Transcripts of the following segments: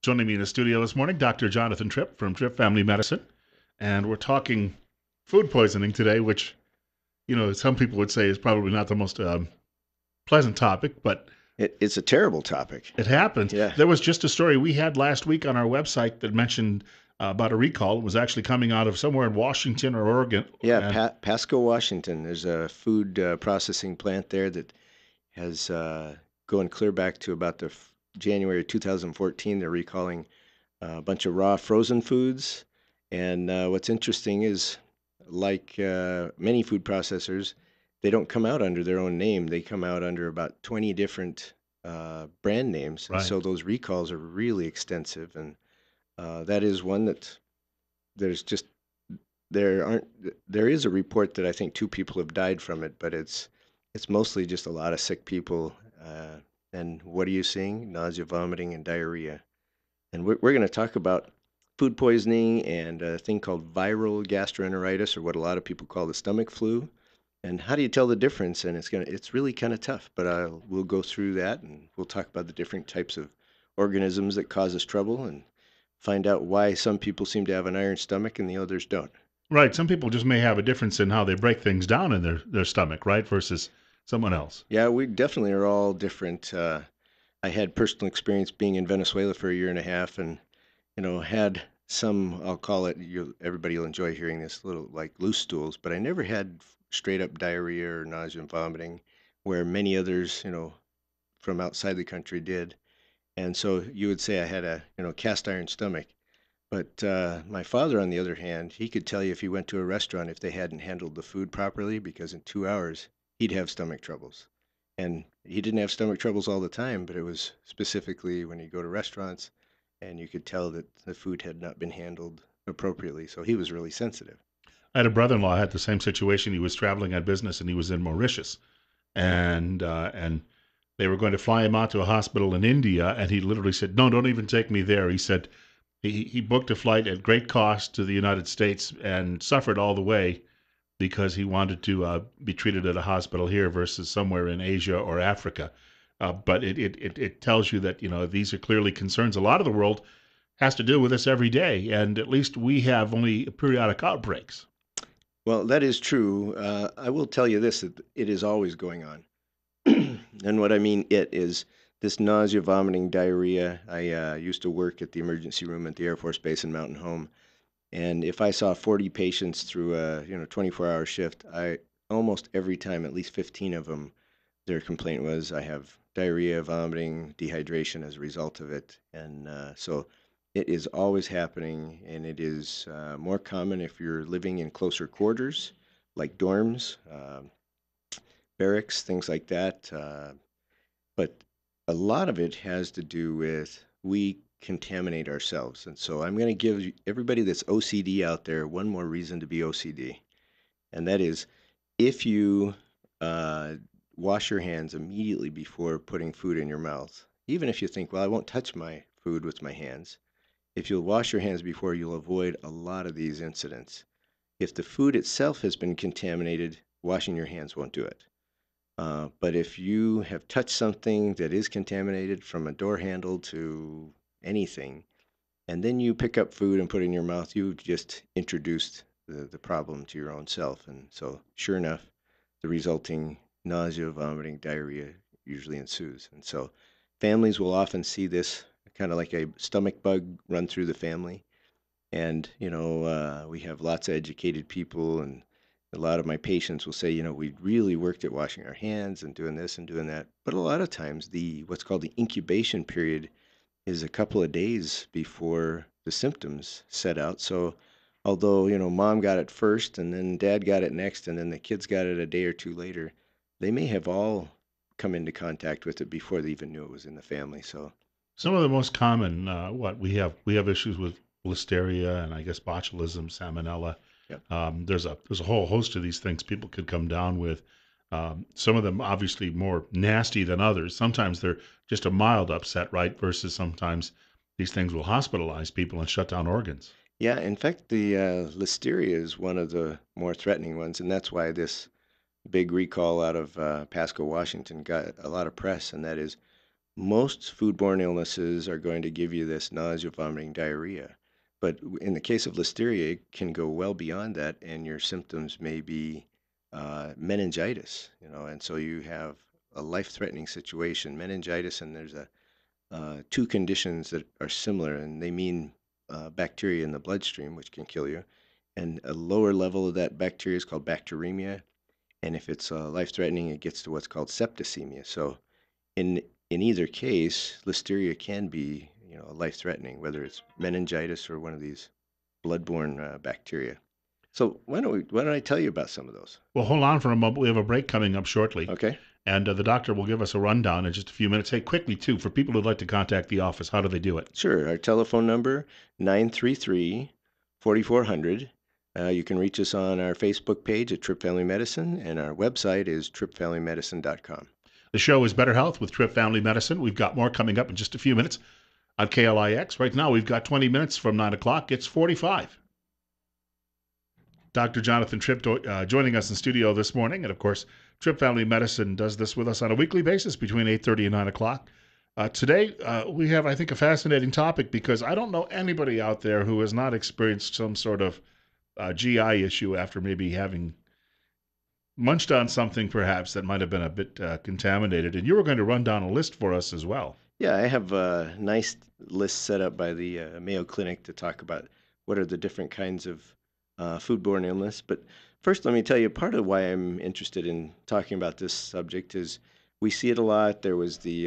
Joining me in the studio this morning, Dr. Jonathan Tripp from Tripp Family Medicine. And we're talking food poisoning today, which, some people would say is probably not the most pleasant topic, but It's a terrible topic. it happens. Yeah. There was just a story we had last week on our website that mentioned about a recall. It was actually coming out of somewhere in Washington or Oregon. Yeah, And Pasco, Washington. There's a food processing plant there that has going clear back to about January 2014. They're recalling a bunch of raw frozen foods. And what's interesting is, like many food processors, they don't come out under their own name. They come out under about 20 different brand names. And right. so those recalls are really extensive. And that is one that there's just there aren't there is a report that I think two people have died from it, but it's mostly just a lot of sick people. And what are you seeing? Nausea, vomiting, and diarrhea. And we're going to talk about food poisoning and a thing called viral gastroenteritis, or what a lot of people call the stomach flu. And how do you tell the difference? And it's really kind of tough, but we'll go through that, and we'll talk about the different types of organisms that cause us trouble, and find out why some people seem to have an iron stomach and the others don't. Right. Some people just may have a difference in how they break things down in their stomach, right, versus someone else. Yeah, we definitely are all different. I had personal experience being in Venezuela for a year and a half, and had some. I'll call it. Everybody will enjoy hearing this, little like loose stools, but I never had straight up diarrhea or nausea and vomiting, where many others, from outside the country did. And so you would say I had a cast iron stomach. But my father, on the other hand, he could tell you if he went to a restaurant if they hadn't handled the food properly, because in 2 hours he'd have stomach troubles. And he didn't have stomach troubles all the time, but it was specifically when you go to restaurants and you could tell that the food had not been handled appropriately. So he was really sensitive. I had a brother-in-law had the same situation. He was traveling on business and he was in Mauritius, and they were going to fly him out to a hospital in India, and he literally said, "No, don't even take me there." He said he booked a flight at great cost to the United States and suffered all the way because he wanted to be treated at a hospital here versus somewhere in Asia or Africa. But it tells you that these are clearly concerns. A lot of the world has to deal with this every day, and at least we have only periodic outbreaks. Well, that is true. I will tell you this, that it is always going on. And what I mean it is this nausea, vomiting, diarrhea. I used to work at the emergency room at the Air Force Base in Mountain Home. And if I saw 40 patients through a 24-hour shift, I almost every time, at least 15 of them, their complaint was I have diarrhea, vomiting, dehydration as a result of it. And so it is always happening, and it is more common if you're living in closer quarters, like dorms, barracks, things like that. But a lot of it has to do with we contaminate ourselves. And so I'm going to give everybody that's OCD out there one more reason to be OCD. And that is, if you uh, wash your hands immediately before putting food in your mouth, even if you think, well, I won't touch my food with my hands, if you'll wash your hands before, you'll avoid a lot of these incidents. If the food itself has been contaminated, washing your hands won't do it. But if you have touched something that is contaminated, from a door handle to anything, and then you pick up food and put it in your mouth, you've just introduced the problem to your own self. And so, sure enough, the resulting nausea, vomiting, diarrhea usually ensues. And so, families will often see this kind of like a stomach bug run through the family. And, we have lots of educated people, and a lot of my patients will say, we really worked at washing our hands and doing this and doing that. But a lot of times, the what's called the incubation period is a couple of days before the symptoms set out. So, although, mom got it first and then dad got it next and then the kids got it a day or two later, they may have all come into contact with it before they even knew it was in the family. So, Some of the most common, what we have issues with listeria and I guess botulism, salmonella. yeah. There's a whole host of these things people could come down with. Some of them obviously more nasty than others. Sometimes they're just a mild upset, right? Versus sometimes these things will hospitalize people and shut down organs. Yeah, in fact, the listeria is one of the more threatening ones, and that's why this big recall out of Pasco, Washington got a lot of press, and that is Most foodborne illnesses are going to give you this nausea, vomiting, diarrhea. But in the case of listeria, it can go well beyond that, and your symptoms may be meningitis, and so you have a life-threatening situation, meningitis, and there's two conditions that are similar, and they mean bacteria in the bloodstream, which can kill you. And a lower level of that bacteria is called bacteremia, and if it's life-threatening, it gets to what's called septicemia. So in in either case, listeria can be, life-threatening, whether it's meningitis or one of these bloodborne bacteria. So why don't I tell you about some of those? Well, hold on for a moment. We have a break coming up shortly, Okay. and the doctor will give us a rundown in just a few minutes. Hey, quickly, too, for people who'd like to contact the office, how do they do it? Sure. Our telephone number 933-4400. You can reach us on our Facebook page at Tripp Family Medicine, and our website is trippfamilymedicine.com. The show is Better Health with Tripp Family Medicine. We've got more coming up in just a few minutes on KLIX. Right now, we've got 20 minutes from 9 o'clock. It's 45. Dr. Jonathan Tripp joining us in studio this morning. And of course, Tripp Family Medicine does this with us on a weekly basis between 8:30 and 9 o'clock. Today, we have, I think, a fascinating topic because I don't know anybody out there who has not experienced some sort of GI issue after maybe having munched on something perhaps that might have been a bit contaminated. And you were going to run down a list for us as well. Yeah, I have a nice list set up by the Mayo Clinic to talk about what are the different kinds of foodborne illness. But first, let me tell you part of why I'm interested in talking about this subject is we see it a lot. There was the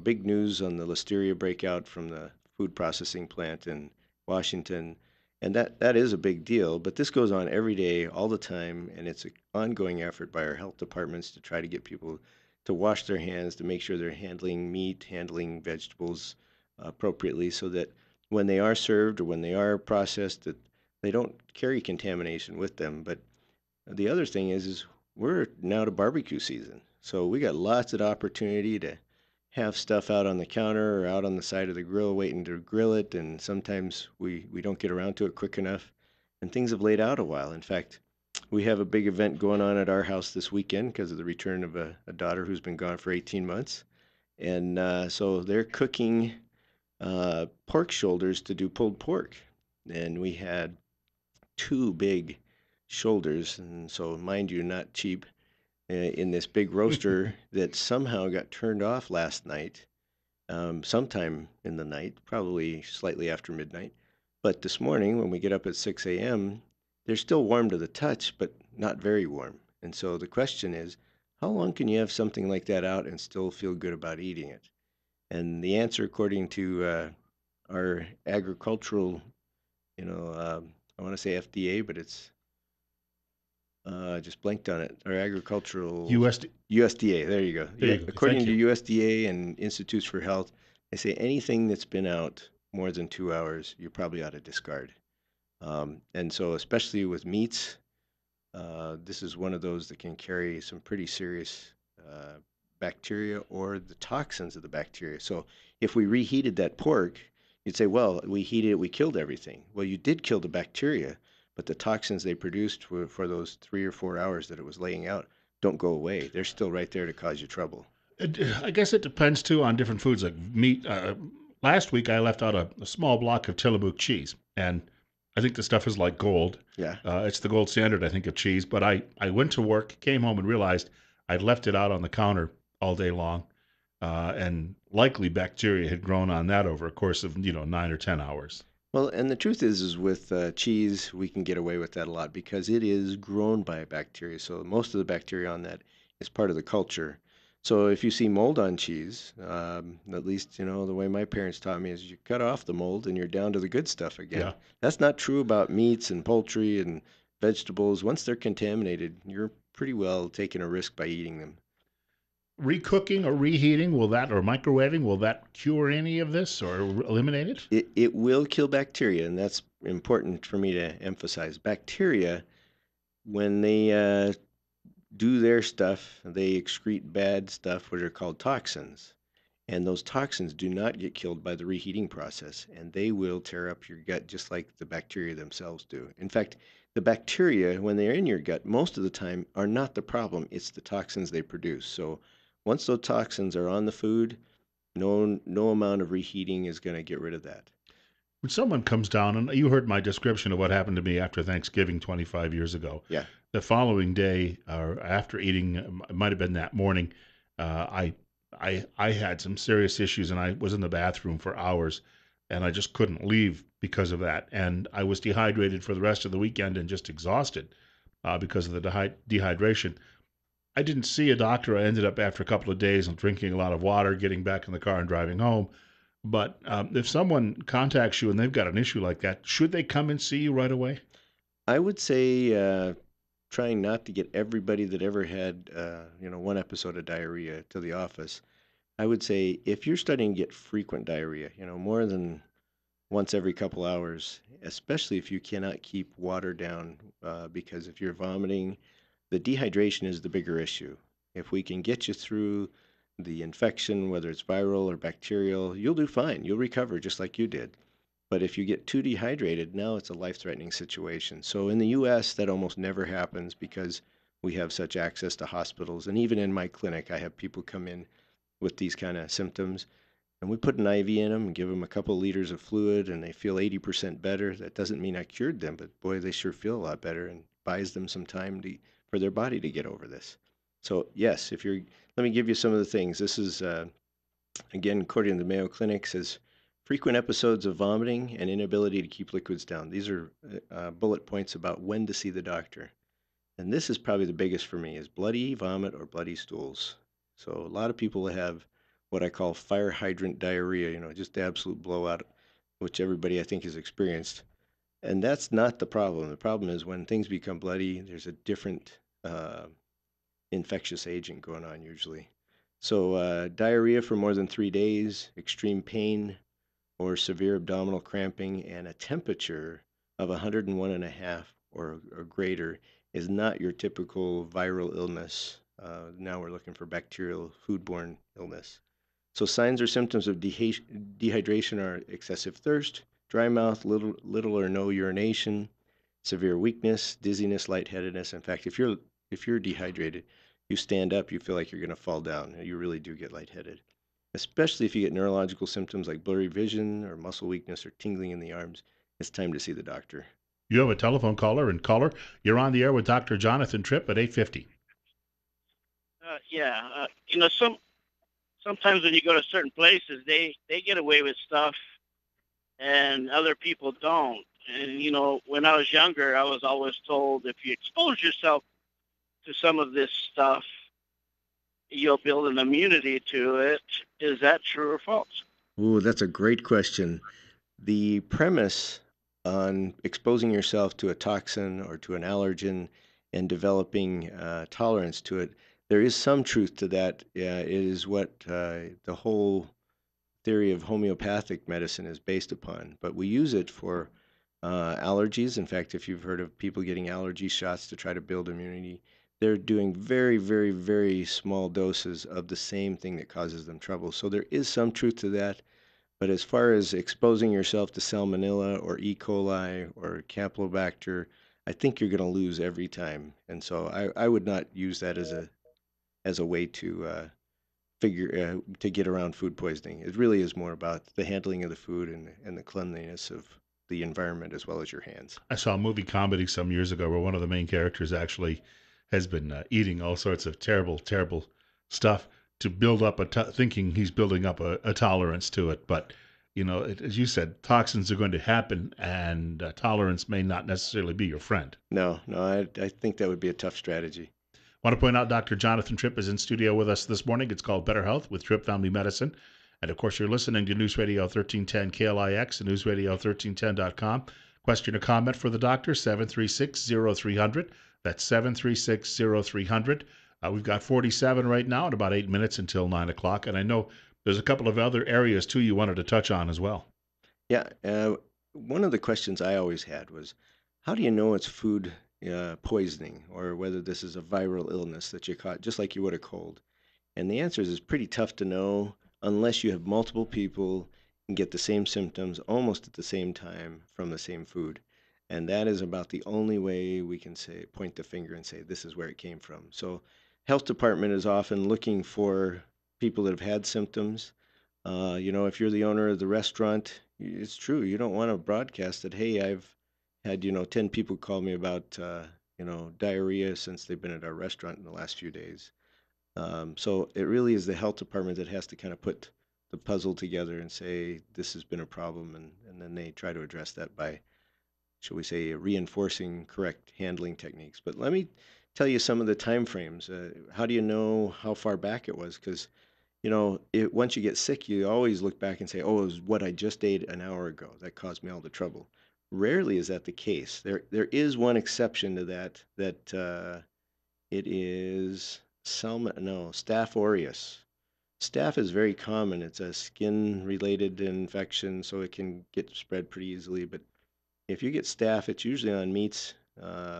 big news on the listeria breakout from the food processing plant in Washington, and that is a big deal. But this goes on every day, all the time, and it's an ongoing effort by our health departments to try to get people to wash their hands, to make sure they're handling meat, handling vegetables appropriately, so that when they are served or when they are processed, that they don't carry contamination with them. But the other thing is we're now to barbecue season, so we got lots of opportunity to have stuff out on the counter or out on the side of the grill waiting to grill it, and sometimes we don't get around to it quick enough, and things have laid out a while. In fact, we have a big event going on at our house this weekend because of the return of a daughter who's been gone for 18 months. And so they're cooking pork shoulders to do pulled pork. And we had two big shoulders, and so mind you, not cheap, in this big roaster that somehow got turned off last night, sometime in the night, probably slightly after midnight. But this morning, when we get up at 6 a.m., they're still warm to the touch, but not very warm. And so the question is, how long can you have something like that out and still feel good about eating it? And the answer, according to our agricultural, I want to say FDA, but it's just blanked on it. Our agricultural USD. USDA. There you go. There Yeah, you go. according Thank to you. USDA and Institutes for Health, they say anything that's been out more than 2 hours, you probably ought to discard. And so, especially with meats, this is one of those that can carry some pretty serious uh, bacteria or the toxins of the bacteria. So, if we reheated that pork, you'd say, well, we heated it, we killed everything. Well, you did kill the bacteria, but the toxins they produced for those 3 or 4 hours that it was laying out don't go away. They're still right there to cause you trouble. I guess it depends too on different foods like meat. Last week I left out a small block of Tillamook cheese, and I think the stuff is like gold. Yeah. It's the gold standard, I think, of cheese. But I went to work, came home, and realized I'd left it out on the counter all day long, and likely bacteria had grown on that over a course of 9 or 10 hours. Well, and the truth is with cheese, we can get away with that a lot because it is grown by bacteria. So most of the bacteria on that is part of the culture. So if you see mold on cheese, at least the way my parents taught me is you cut off the mold and you're down to the good stuff again. Yeah, That's not true about meats and poultry and vegetables. Once they're contaminated, you're pretty well taking a risk by eating them. recooking or reheating or microwaving will that cure any of this or eliminate it? It will kill bacteria, and that's important for me to emphasize. Bacteria, when they do their stuff, they excrete bad stuff, which are called toxins. And those toxins do not get killed by the reheating process, and they will tear up your gut just like the bacteria themselves do. In fact, the bacteria, when they're in your gut, most of the time are not the problem, it's the toxins they produce. So Once those toxins are on the food, no amount of reheating is going to get rid of that. When someone comes down, and you heard my description of what happened to me after Thanksgiving 25 years ago, Yeah. the following day or after eating, it might have been that morning, uh, I, I had some serious issues, and I was in the bathroom for hours, and I just couldn't leave because of that, and I was dehydrated for the rest of the weekend and just exhausted because of the dehydration. I didn't see a doctor. I ended up after a couple of days of drinking a lot of water, getting back in the car and driving home. But if someone contacts you and they've got an issue like that, should they come and see you right away? I would say trying not to get everybody that ever had, one episode of diarrhea to the office. I would say if you're starting to get frequent diarrhea, more than once every couple hours, especially if you cannot keep water down, because if you're vomiting, the dehydration is the bigger issue. If we can get you through the infection, whether it's viral or bacterial, you'll do fine. You'll recover just like you did. But if you get too dehydrated, now it's a life threatening situation. So in the US, that almost never happens because we have such access to hospitals. And even in my clinic, I have people come in with these kind of symptoms, and we put an IV in them and give them a couple liters of fluid, and they feel 80% better. That doesn't mean I cured them, but boy, they sure feel a lot better and buys them some time for their body to get over this. So, yes, if you're, let me give you some of the things. This is, again, according to the Mayo Clinic, says frequent episodes of vomiting and inability to keep liquids down. These are bullet points about when to see the doctor. And this is probably the biggest for me is bloody vomit or bloody stools. So a lot of people have what I call fire hydrant diarrhea, just the absolute blowout, which everybody I think has experienced. And that's not the problem. The problem is when things become bloody, there's a different infectious agent going on usually. So diarrhea for more than 3 days, extreme pain, or severe abdominal cramping, and a temperature of 101 and a half or greater is not your typical viral illness. Now we're looking for bacterial foodborne illness. So signs or symptoms of dehydration are excessive thirst, dry mouth, little or no urination, severe weakness, dizziness, lightheadedness. In fact, if you're dehydrated, you stand up, you feel like you're going to fall down. You really do get lightheaded, especially if you get neurological symptoms like blurry vision or muscle weakness or tingling in the arms. It's time to see the doctor. You have a telephone caller, and caller, you're on the air with Dr. Jonathan Tripp at 850. Yeah, sometimes when you go to certain places, they get away with stuff, and other people don't. And when I was younger, I was always told if you expose yourself to some of this stuff, you'll build an immunity to it. Is that true or false? Ooh, that's a great question. The premise on exposing yourself to a toxin or to an allergen and developing tolerance to it, there is some truth to that. It is what the whole theory of homeopathic medicine is based upon. But we use it for allergies. In fact, if you've heard of people getting allergy shots to try to build immunity, they're doing very, very, very small doses of the same thing that causes them trouble. So there is some truth to that. But as far as exposing yourself to Salmonella or E. coli or Campylobacter, I think you're going to lose every time. And so I would not use that as a way to figure to get around food poisoning. It really is more about the handling of the food and the cleanliness of the environment as well as your hands. I saw a movie comedy some years ago where one of the main characters actually has been eating all sorts of terrible, terrible stuff to build up thinking he's building up a tolerance to it. But, as you said, toxins are going to happen, and tolerance may not necessarily be your friend. No, no, I think that would be a tough strategy. Want to point out Dr. Jonathan Tripp is in studio with us this morning. It's called Better Health with Tripp Family Medicine. And of course, you're listening to News Radio 1310 KLIX and newsradio1310.com. Question or comment for the doctor, 736-0300. That's 736-0300. We've got 47 right now and about 8 minutes until 9 o'clock. And I know there's a couple of other areas, too, you wanted to touch on as well. Yeah, one of the questions I always had was, how do you know it's food poisoning or whether this is a viral illness that you caught, just like you would a cold? And the answer is it's pretty tough to know unless you have multiple people and get the same symptoms almost at the same time from the same food. And that is about the only way we can say point the finger and say this is where it came from. So health department is often looking for people that have had symptoms. If you're the owner of the restaurant, it's true. You don't want to broadcast that, hey, I've had, 10 people call me about, diarrhea since they've been at our restaurant in the last few days. So it really is the health department that has to kind of put the puzzle together and say, this has been a problem. And then they try to address that by, shall we say, reinforcing correct handling techniques. But let me tell you some of the time frames. How do you know how far back it was? Because once you get sick, you always look back and say, "Oh, it was what I just ate an hour ago that caused me all the trouble." Rarely is that the case. There is one exception to that. It is Staph aureus. Staph is very common. It's a skin-related infection, so it can get spread pretty easily. But if you get staph, it's usually on meats,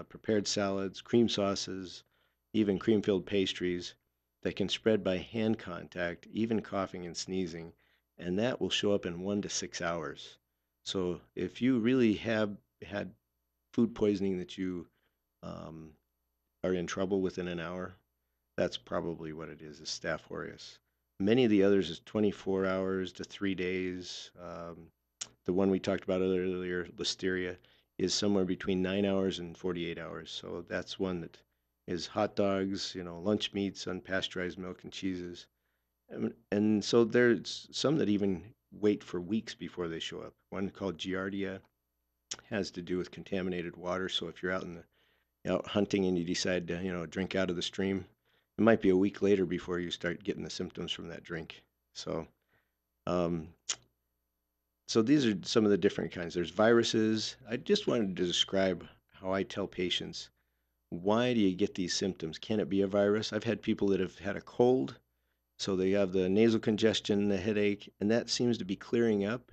prepared salads, cream sauces, even cream-filled pastries that can spread by hand contact, even coughing and sneezing, and that will show up in 1 to 6 hours. So if you really have had food poisoning that you um, are in trouble within an hour, that's probably what it is Staph aureus. Many of the others is 24 hours to 3 days. The one we talked about earlier, listeria, is somewhere between 9 hours and 48 hours. So that's one that is hot dogs, lunch meats, unpasteurized milk and cheeses. And so there's some that even wait for weeks before they show up. One called Giardia has to do with contaminated water. So if you're out hunting and you decide to, drink out of the stream, it might be a week later before you start getting the symptoms from that drink. So um, so these are some of the different kinds. There's viruses. I just wanted to describe how I tell patients, why do you get these symptoms? Can it be a virus? I've had people that have had a cold, so they have the nasal congestion, the headache, and that seems to be clearing up.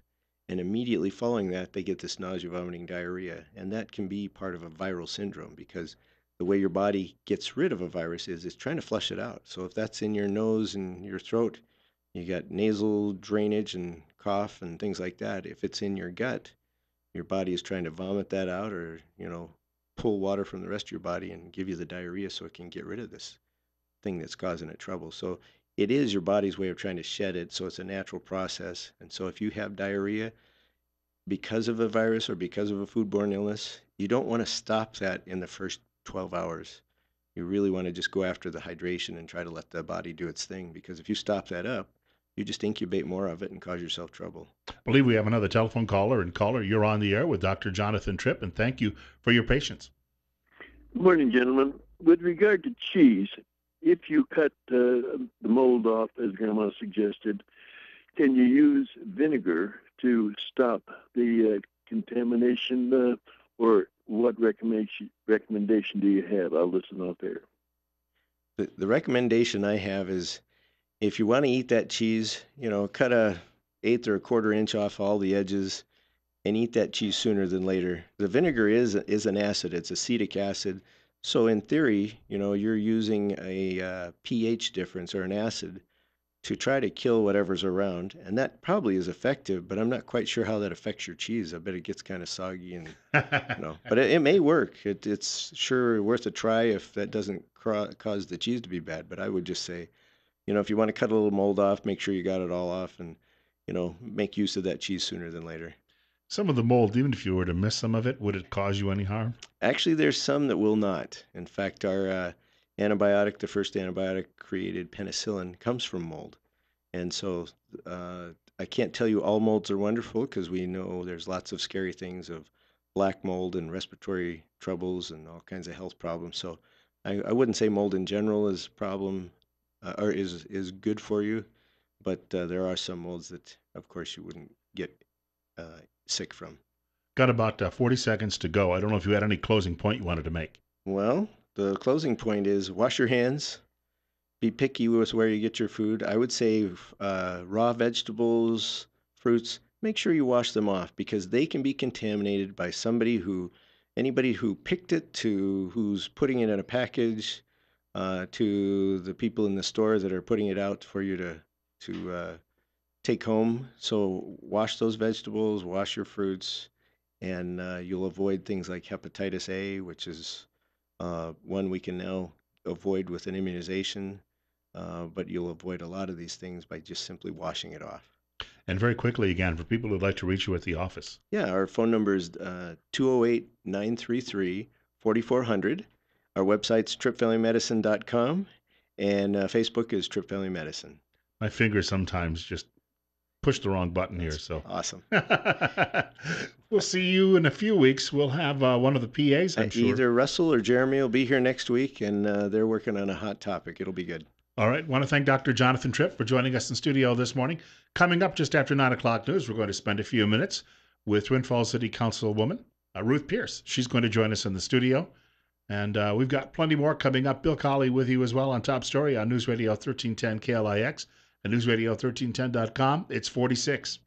And immediately following that, they get this nausea, vomiting, diarrhea. And that can be part of a viral syndrome because the way your body gets rid of a virus is it's trying to flush it out. So if that's in your nose and your throat, you got nasal drainage and cough and things like that. If it's in your gut, your body is trying to vomit that out or, pull water from the rest of your body and give you the diarrhea so it can get rid of this thing that's causing it trouble. So it is your body's way of trying to shed it. So it's a natural process. And so if you have diarrhea because of a virus or because of a foodborne illness, you don't want to stop that in the first 12 hours. You really want to just go after the hydration and try to let the body do its thing because if you stop that up, you just incubate more of it and cause yourself trouble. I believe we have another telephone caller. And caller, you're on the air with Dr. Jonathan Tripp, and thank you for your patience. Good morning, gentlemen. With regard to cheese, if you cut the mold off, as Grandma suggested, can you use vinegar to stop the contamination, or what recommendation do you have? I'll listen off air. The recommendation I have is if you want to eat that cheese, cut a eighth or a quarter inch off all the edges and eat that cheese sooner than later. The vinegar is an acid. It's acetic acid. So in theory, you're using a pH difference or an acid to try to kill whatever's around, and that probably is effective. But I'm not quite sure how that affects your cheese. I bet it gets kind of soggy and but it may work. It's sure worth a try if that doesn't cause the cheese to be bad. But I would just say, if you want to cut a little mold off, make sure you got it all off, and make use of that cheese sooner than later. Some of the mold, even if you were to miss some of it, would it cause you any harm? Actually, there's some that will not. In fact, our antibiotic, the first antibiotic created, penicillin, comes from mold. And so I can't tell you all molds are wonderful because we know there's lots of scary things of black mold and respiratory troubles and all kinds of health problems. So I wouldn't say mold in general is a problem or is good for you, but there are some molds that, of course, you wouldn't get sick from. Got about 40 seconds to go. I don't know if you had any closing point you wanted to make. Well, the closing point is wash your hands. Be picky with where you get your food. I would say raw vegetables, fruits, make sure you wash them off because they can be contaminated by anybody who picked it to who's putting it in a package, to the people in the store that are putting it out for you to take home. So wash those vegetables, wash your fruits, and you'll avoid things like hepatitis A, which is one we can now avoid with an immunization, but you'll avoid a lot of these things by just simply washing it off. And very quickly, again, for people who'd like to reach you at the office. Yeah, our phone number is 208-933-4400. Our website's trippvalleymedicine.com, and Facebook is Tripp Valley Medicine. My fingers sometimes just push the wrong button here, That's so. awesome. We'll see you in a few weeks. We'll have one of the PAs, I'm sure. Either Russell or Jeremy will be here next week, and they're working on a hot topic. It'll be good. All right. Want to thank Dr. Jonathan Tripp for joining us in studio this morning. Coming up just after 9 o'clock news, we're going to spend a few minutes with Twin Falls City Councilwoman Ruth Pierce. She's going to join us in the studio. And we've got plenty more coming up. Bill Colley with you as well on Top Story on News Radio 1310 KLIX and newsradio1310.com. It's 46.